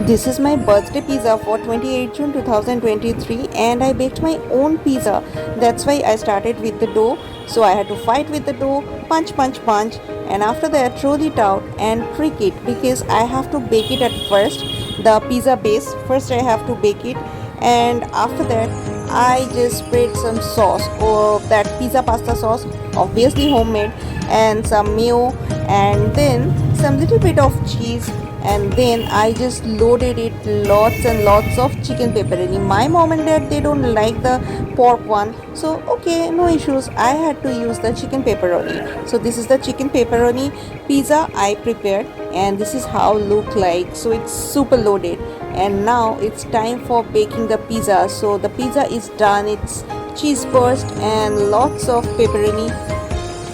This is my birthday pizza for 28 June 2023 and I baked my own pizza. That's why I started with the dough. So I had to fight with the dough, punch, punch, punch, and after that roll it out and trick it because I have to bake it at first. The pizza base, first I have to bake it, and after that I just spread some sauce or that pizza pasta sauce, obviously homemade, and some mayo, and then some little bit of cheese, and then I just loaded it lots and lots of chicken pepperoni. My mom and dad, they don't like the pork one, so okay, no issues, I had to use the chicken pepperoni. So this is the chicken pepperoni pizza I prepared, and this is how look like. So it's super loaded, and now it's time for baking the pizza. So the pizza is done, it's cheese burst and lots of pepperoni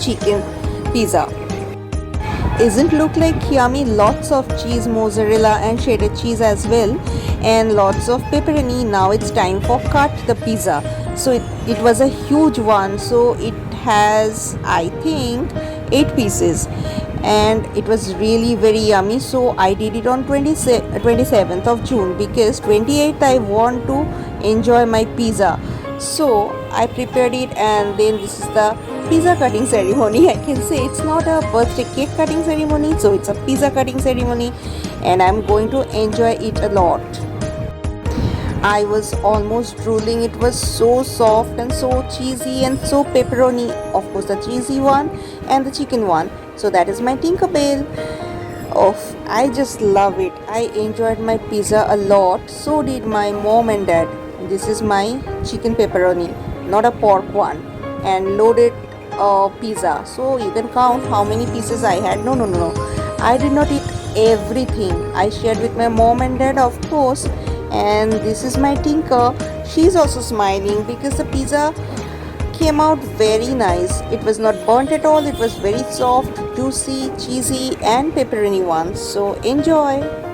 chicken pizza. Isn't look like yummy? Lots of cheese, mozzarella and cheddar cheese as well, and lots of pepperoni. Now it's time for cut the pizza. So it was a huge one, so it has, I think, 8 pieces, and it was really very yummy. So I did it on 27th of June because 28th I want to enjoy my pizza. So I prepared it, and then this is the pizza cutting ceremony. I can say it's not a birthday cake cutting ceremony, so it's a pizza cutting ceremony, and I'm going to enjoy it a lot. I was almost drooling. It was so soft and so cheesy and so pepperoni. Of course, the cheesy one and the chicken one. So that is my Tinkerbell. Oh, I just love it. I enjoyed my pizza a lot. So did my mom and dad. This is my chicken pepperoni, not a pork one, and loaded pizza. So you can count how many pieces I had. No, no, no, no. I did not eat everything. I shared with my mom and dad, of course. And this is my Tinker. She's also smiling because the pizza came out very nice. It was not burnt at all. It was very soft, juicy, cheesy, and pepperoni one. So enjoy.